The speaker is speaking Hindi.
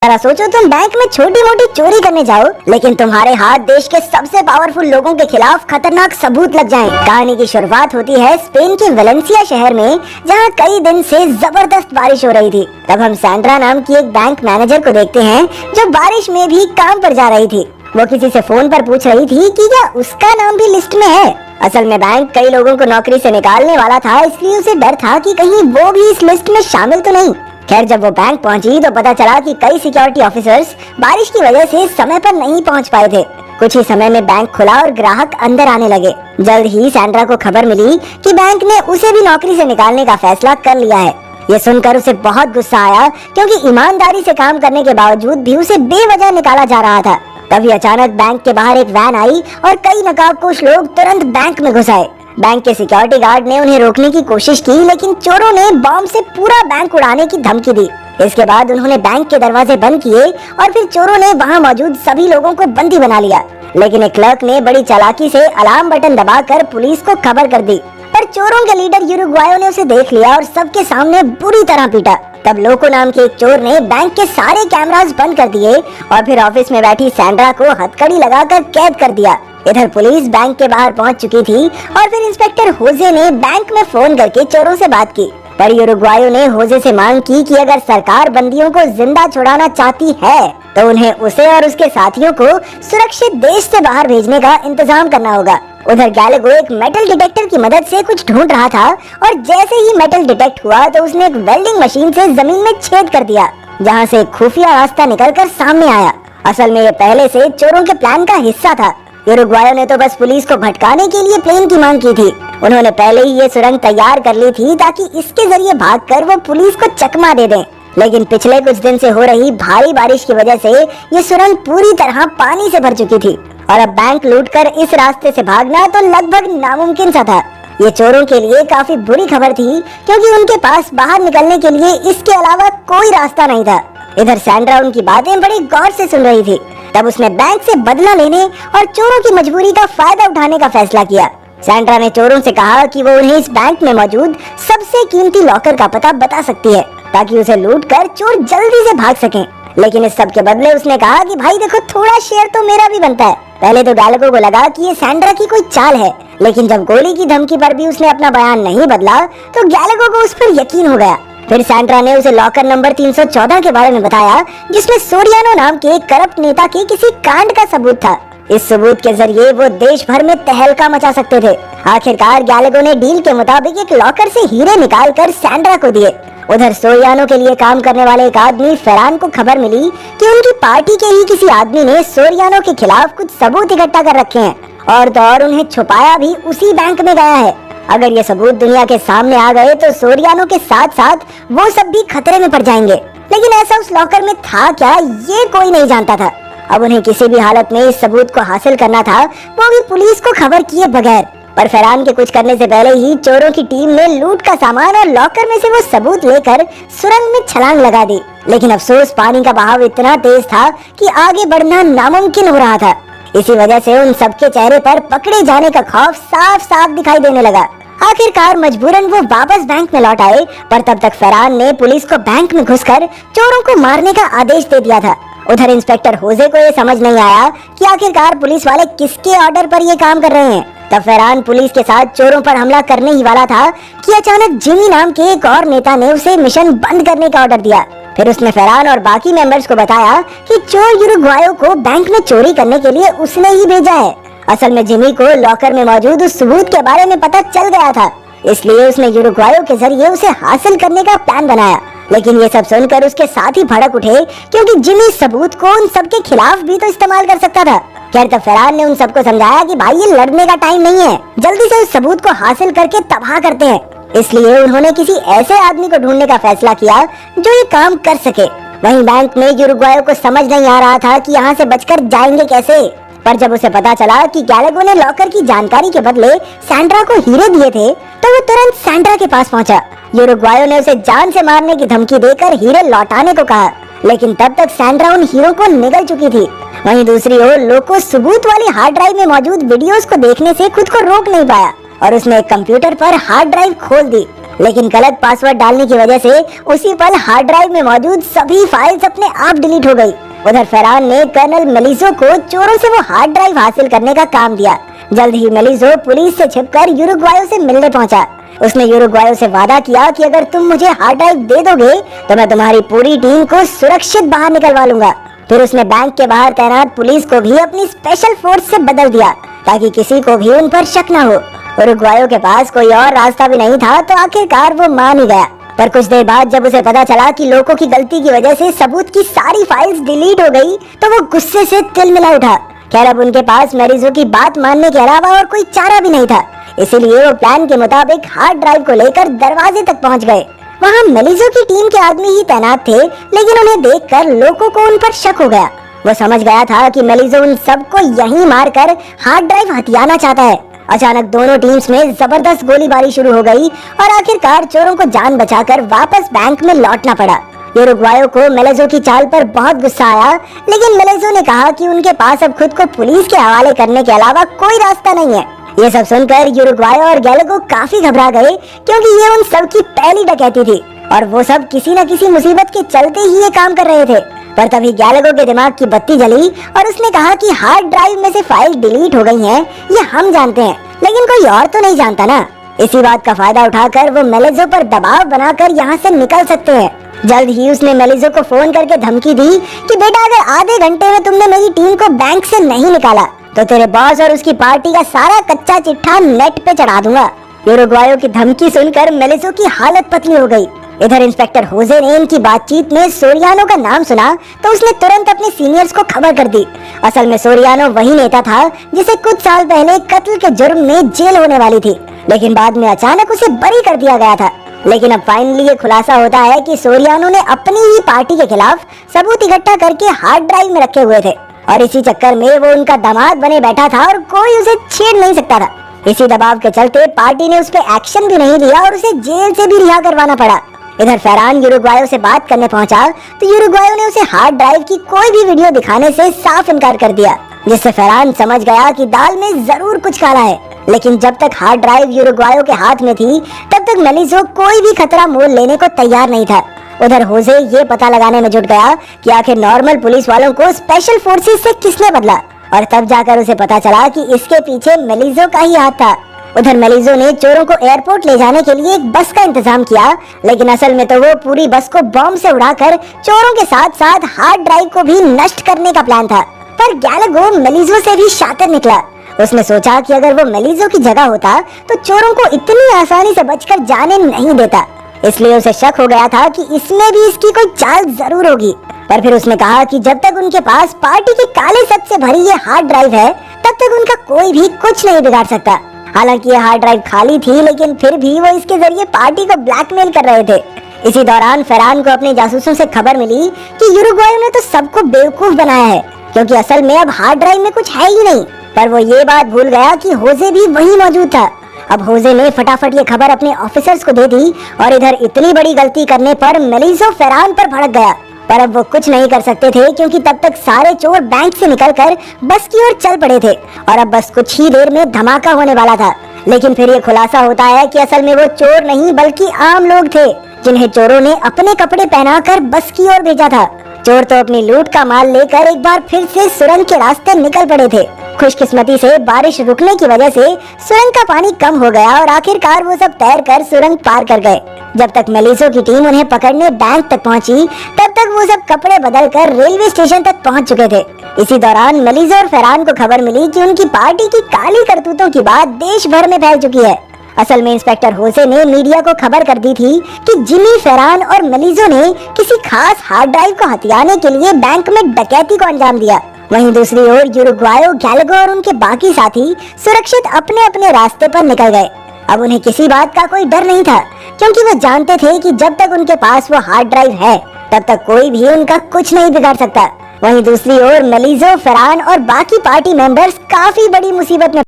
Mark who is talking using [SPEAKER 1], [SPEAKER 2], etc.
[SPEAKER 1] जरा सोचो, तुम बैंक में छोटी मोटी चोरी करने जाओ, लेकिन तुम्हारे हाथ देश के सबसे पावरफुल लोगों के खिलाफ खतरनाक सबूत लग जाएं। कहानी की शुरुआत होती है स्पेन के वेलेंसिया शहर में, जहां कई दिन से जबरदस्त बारिश हो रही थी। तब हम सैंड्रा नाम की एक बैंक मैनेजर को देखते हैं, जो बारिश में भी काम पर जा रही थी। वो किसी से फोन पर पूछ रही थी कि क्या उसका नाम भी लिस्ट में है। असल में बैंक कई लोगों को नौकरी से निकालने वाला था, इसलिए उसे डर था कि कहीं वो भी इस लिस्ट में शामिल तो नहीं। खैर, जब वो बैंक पहुंची तो पता चला कि कई सिक्योरिटी ऑफिसर्स बारिश की वजह से समय पर नहीं पहुंच पाए थे। कुछ ही समय में बैंक खुला और ग्राहक अंदर आने लगे। जल्द ही सैंड्रा को खबर मिली कि बैंक ने उसे भी नौकरी से निकालने का फैसला कर लिया है। ये सुनकर उसे बहुत गुस्सा आया, क्योंकि ईमानदारी से काम करने के बावजूद भी उसे बेवजह निकाला जा रहा था। तभी अचानक बैंक के बाहर एक वैन आई और कई नकाबपोश लोग तुरंत बैंक में घुस आए। बैंक के सिक्योरिटी गार्ड ने उन्हें रोकने की कोशिश की, लेकिन चोरों ने बॉम्ब से पूरा बैंक उड़ाने की धमकी दी। इसके बाद उन्होंने बैंक के दरवाजे बंद किए और फिर चोरों ने वहां मौजूद सभी लोगों को बंदी बना लिया। लेकिन एक क्लर्क ने बड़ी चालाकी से अलार्म बटन दबाकर पुलिस को खबर कर दी, पर चोरों के लीडर यूरुग्वायो ने उसे देख लिया और सबके सामने बुरी तरह पीटा। तब लोको नाम के एक चोर ने बैंक के सारे कैमरास बंद कर दिए और फिर ऑफिस में बैठी सैंड्रा को हथकड़ी लगाकर कैद कर दिया। इधर पुलिस बैंक के बाहर पहुंच चुकी थी और फिर इंस्पेक्टर होजे ने बैंक में फोन करके चोरों से बात की। पर यूरुग्वायो ने होजे से मांग की कि अगर सरकार बंदियों को जिंदा छुड़ाना चाहती है तो उन्हें उसे और उसके साथियों को सुरक्षित देश से बाहर भेजने का इंतजाम करना होगा। उधर गैलेगो एक मेटल डिटेक्टर की मदद से कुछ ढूंढ रहा था और जैसे ही मेटल डिटेक्ट हुआ तो उसने एक वेल्डिंग मशीन से जमीन में छेद कर दिया, जहां से एक खुफिया रास्ता निकलकर सामने आया। असल में ये पहले से चोरों के प्लान का हिस्सा था। यूरुग्वायो ने तो बस पुलिस को भटकाने के लिए प्लेन की मांग की थी। उन्होंने पहले ही ये सुरंग तैयार कर ली थी ताकि इसके जरिए भागकर वो पुलिस को चकमा दे दें। लेकिन पिछले कुछ दिन से हो रही भारी बारिश की वजह से ये सुरंग पूरी तरह पानी से भर चुकी थी और अब बैंक लूटकर इस रास्ते से भागना तो लगभग नामुमकिन सा था। ये चोरों के लिए काफी बुरी खबर थी, क्योंकि उनके पास बाहर निकलने के लिए इसके अलावा कोई रास्ता नहीं था। इधर सैंड्रा उनकी बातें बड़ी गौर से सुन रही थी। तब उसने बैंक से बदला लेने और चोरों की मजबूरी का फायदा उठाने का फैसला किया। सैंड्रा ने चोरों से कहा कि वो उन्हें इस बैंक में मौजूद सबसे कीमती लॉकर का पता बता सकती है, ताकि उसे लूटकर चोर जल्दी से भाग सकें। लेकिन इस सब के बदले उसने कहा कि भाई देखो, थोड़ा शेयर तो मेरा भी बनता है। पहले तो गैलेगो को लगा कि ये सैंड्रा की कोई चाल है, लेकिन जब गोली की धमकी पर भी उसने अपना बयान नहीं बदला तो गैलेगो को उस पर यकीन हो गया। फिर सैंड्रा ने उसे लॉकर नंबर 314 के बारे में बताया, जिसमें सोरियानो नाम के एक करप्ट नेता के किसी कांड का सबूत था। इस सबूत के जरिए वो देश भर में तहलका मचा सकते थे। आखिरकार गैलेगो ने डील के मुताबिक एक लॉकर से हीरे निकालकर सैंड्रा को दिए। उधर सोरियानो के लिए काम करने वाले एक आदमी फेरान को खबर मिली कि उनकी पार्टी के ही किसी आदमी ने सोरियानो के खिलाफ कुछ सबूत इकट्ठा कर रखे हैं और तो और उन्हें छुपाया भी उसी बैंक में गया है। अगर ये सबूत दुनिया के सामने आ गए तो सोरियानो के साथ साथ वो सब भी खतरे में पड़ जाएंगे। लेकिन ऐसा उस लॉकर में था क्या, ये कोई नहीं जानता था। अब उन्हें किसी भी हालत में इस सबूत को हासिल करना था, वो भी पुलिस को खबर किए बगैर। पर फरहान के कुछ करने से पहले ही चोरों की टीम ने लूट का सामान और लॉकर में से वो सबूत लेकर सुरंग में छलांग लगा दी। लेकिन अफसोस, पानी का बहाव इतना तेज था कि आगे बढ़ना नामुमकिन हो रहा था। इसी वजह से उन सबके चेहरे पर पकड़े जाने का खौफ साफ साफ दिखाई देने लगा। आखिरकार मजबूरन वो वापस बैंक में लौट आए, पर तब तक फरहान ने पुलिस को बैंक में घुसकर चोरों को मारने का आदेश दे दिया था। उधर इंस्पेक्टर होजे को ये समझ नहीं आया कि आखिरकार पुलिस वाले किसके ऑर्डर पर ये काम कर रहे हैं। तब फरहान पुलिस के साथ चोरों पर हमला करने ही वाला था कि अचानक जिमी नाम के एक और नेता ने उसे मिशन बंद करने का ऑर्डर दिया। फिर उसने फरहान और बाकी मेंबर्स को बताया कि चोर यूरुग्वायो को बैंक में चोरी करने के लिए उसने ही भेजा है। असल में जिमी को लॉकर में मौजूद उस सबूत के बारे में पता चल गया था, इसलिए उसने यूरुग्वायो के जरिए उसे हासिल करने का प्लान बनाया। लेकिन ये सब सुनकर उसके साथ ही भड़क उठे, क्योंकि जिमी सबूत को उन सबके खिलाफ भी तो इस्तेमाल कर सकता था। खैर, तब फरहान ने उन सबको समझाया कि भाई ये लड़ने का टाइम नहीं है, जल्दी से उस सबूत को हासिल करके तबाह करते हैं। इसलिए उन्होंने किसी ऐसे आदमी को ढूंढने का फैसला किया जो ये काम कर सके। वहीं बैंक में यूरुग्वायो को समझ नहीं आ रहा था कि यहाँ से बचकर जाएंगे कैसे। पर जब उसे पता चला कि गैलेगो ने लॉकर की जानकारी के बदले सैंड्रा को हीरे दिए थे, तो वो तुरंत सैंड्रा के पास पहुंचा। यूरुग्वायो ने उसे जान से मारने की धमकी देकर हीरे लौटाने को कहा, लेकिन तब तक सैंड्रा उन हीरों को निगल चुकी थी। वहीं दूसरी ओर लोको सबूत वाली हार्ड ड्राइव में मौजूद वीडियोस को देखने से खुद को रोक नहीं पाया और उसने एक कंप्यूटर पर हार्ड ड्राइव खोल दी। लेकिन गलत पासवर्ड डालने की वजह से उसी पल हार्ड ड्राइव में मौजूद सभी फाइल्स अपने आप डिलीट हो गई। उधर फरहान ने कर्नल मेलिज़ो को चोरों से वो हार्ड ड्राइव हासिल करने का काम दिया। जल्द ही मेलिज़ो पुलिस से छिपकर यूरुग्वायो से मिलने पहुंचा। उसने यूरुग्वायो से वादा किया कि अगर तुम मुझे हार्ड ड्राइव दे दोगे तो मैं तुम्हारी पूरी टीम को सुरक्षित बाहर निकलवा लूंगा। फिर उसने बैंक के बाहर तैनात पुलिस को भी अपनी स्पेशल फोर्स से बदल दिया ताकि किसी को भी उन पर शक न हो। यूरुग्वायो के पास कोई और रास्ता भी नहीं था तो आखिरकार वो मान ही गया। पर कुछ देर बाद जब उसे पता चला कि लोगों की गलती की वजह से सबूत की सारी फाइल्स डिलीट हो गई तो वो गुस्से से तिलमिला उठा। खैर अब उनके पास मेलिज़ो की बात मानने के अलावा और कोई चारा भी नहीं था, इसीलिए वो प्लान के मुताबिक हार्ड ड्राइव को लेकर दरवाजे तक पहुंच गए। वहाँ मेलिज़ो की टीम के आदमी ही तैनात थे, लेकिन उन्हें देखकर लोगों को उन पर शक हो गया। वो समझ गया था कि मेलिज़ो उन सबको यहीं मारकर हार्ड ड्राइव हथियाना चाहता है। अचानक दोनों टीम्स में जबरदस्त गोलीबारी शुरू हो गई और आखिरकार चोरों को जान बचाकर वापस बैंक में लौटना पड़ा। यूरुग्वायो को मेलिज़ो की चाल पर बहुत गुस्सा आया, लेकिन मेलिज़ो ने कहा कि उनके पास अब खुद को पुलिस के हवाले करने के अलावा कोई रास्ता नहीं है। ये सब सुनकर यूरुग्वायो और गैलेगो काफी घबरा गए, क्योंकि ये उन सब की पहली डकैती थी और वो सब किसी न किसी मुसीबत के चलते ही ये काम कर रहे थे। पर तभी गैलेगो के दिमाग की बत्ती जली और उसने कहा कि हार्ड ड्राइव में से फाइल डिलीट हो गई हैं, ये हम जानते हैं, लेकिन कोई और तो नहीं जानता ना। इसी बात का फायदा उठाकर वो मेलिज़ो पर दबाव बनाकर यहाँ से निकल सकते हैं। जल्द ही उसने मेलिज़ो को फोन करके धमकी दी कि बेटा अगर आधे घंटे में तुमने मेरी टीम को बैंक से नहीं निकाला तो तेरे बॉस और उसकी पार्टी का सारा कच्चा चिट्ठा नेट पे चढ़ा दूंगा। यूरुग्वायो की धमकी सुनकर मेलिज़ो की हालत पतली हो गई। इधर इंस्पेक्टर होजे ने इनकी बातचीत में सोरियानो का नाम सुना तो उसने तुरंत अपने सीनियर्स को खबर कर दी। असल में सोरियानो वही नेता था जिसे कुछ साल पहले कत्ल के जुर्म में जेल होने वाली थी, लेकिन बाद में अचानक उसे बरी कर दिया गया था। लेकिन अब फाइनली ये खुलासा होता है कि सोरियानो ने अपनी ही पार्टी के खिलाफ सबूत इकट्ठा करके हार्ड ड्राइव में रखे हुए थे और इसी चक्कर में वो उनका दामाद बने बैठा था और कोई उसे छेड़ नहीं सकता था। इसी दबाव के चलते पार्टी ने उस पर एक्शन भी नहीं लिया और उसे जेल से भी रिहा करवाना पड़ा। इधर फरहान यूरुग्वायो से बात करने पहुंचा तो यूरुग्वायो ने उसे हार्ड ड्राइव की कोई भी वीडियो दिखाने से साफ इनकार कर दिया, जिससे फरहान समझ गया कि दाल में जरूर कुछ काला है। लेकिन जब तक हार्ड ड्राइव यूरुग्वायो के हाथ में थी तब तक मेलिज़ो कोई भी खतरा मोल लेने को तैयार नहीं था। उधर होजे ये पता लगाने में जुट गया कि आखिर नॉर्मल पुलिस वालों को स्पेशल फोर्सेस से किसने बदला, और तब जाकर उसे पता चला कि इसके पीछे मेलिज़ो का ही हाथ था। उधर मेलिज़ो ने चोरों को एयरपोर्ट ले जाने के लिए एक बस का इंतजाम किया, लेकिन असल में तो वो पूरी बस को बॉम्ब से उड़ाकर चोरों के साथ साथ हार्ड ड्राइव को भी नष्ट करने का प्लान था। पर गैलेगो मेलिज़ो से भी शातिर निकला। उसने सोचा कि अगर वो मेलिज़ो की जगह होता तो चोरों को इतनी आसानी से बचकर जाने नहीं देता, इसलिए उसे शक हो गया था कि इसमें भी इसकी कोई चाल जरूर होगी। पर फिर उसने कहा कि जब तक उनके पास पार्टी के काले सच से भरी ये हार्ड ड्राइव है तब तक उनका कोई भी कुछ नहीं बिगाड़ सकता। हालांकि ये हार्ड ड्राइव खाली थी, लेकिन फिर भी वो इसके जरिए पार्टी को ब्लैकमेल कर रहे थे। इसी दौरान फरहान को अपने जासूसों से खबर मिली कि यूरुग्वायो ने तो सबको बेवकूफ बनाया है, क्योंकि असल में अब हार्ड ड्राइव में कुछ है ही नहीं। पर वो ये बात भूल गया कि होजे भी वहीं मौजूद था। अब होजे ने फटाफट ये खबर अपने ऑफिसर्स को दे दी और इधर इतनी बड़ी गलती करने पर मेलिज़ो फरहान पर भड़क गया। पर अब वो कुछ नहीं कर सकते थे, क्योंकि तब तक सारे चोर बैंक से निकलकर बस की ओर चल पड़े थे और अब बस कुछ ही देर में धमाका होने वाला था। लेकिन फिर ये खुलासा होता है कि असल में वो चोर नहीं बल्कि आम लोग थे, जिन्हें चोरों ने अपने कपड़े पहनाकर बस की ओर भेजा था। चोर तो अपनी लूट का माल लेकर एक बार फिर से सुरंग के रास्ते निकल पड़े थे। खुशकिस्मती से बारिश रुकने की वजह से सुरंग का पानी कम हो गया और आखिरकार वो सब तैरकर सुरंग पार कर गए। जब तक मेलिज़ो की टीम उन्हें पकड़ने बैंक तक पहुंची तब तक वो सब कपड़े बदलकर रेलवे स्टेशन तक पहुंच चुके थे। इसी दौरान मेलिज़ो और फरहान को खबर मिली कि उनकी पार्टी की काली करतूतों की बात देश भर में फैल चुकी है। असल में इंस्पेक्टर होसे ने मीडिया को खबर कर दी थी कि जिमी, फरहान और मेलिज़ो ने किसी खास हार्ड ड्राइव को हथियाने के लिए बैंक में डकैती को अंजाम दिया। वहीं दूसरी ओर यूरुग्वायो, गैलेगो और उनके बाकी साथी सुरक्षित अपने अपने रास्ते पर निकल गए। अब उन्हें किसी बात का कोई डर नहीं था, क्योंकि वो जानते थे कि जब तक उनके पास वो हार्ड ड्राइव है तब तक कोई भी उनका कुछ नहीं बिगाड़ सकता। वहीं दूसरी ओर मेलिज़ो, फरहान और बाकी पार्टी मेंबर्स काफी बड़ी मुसीबत में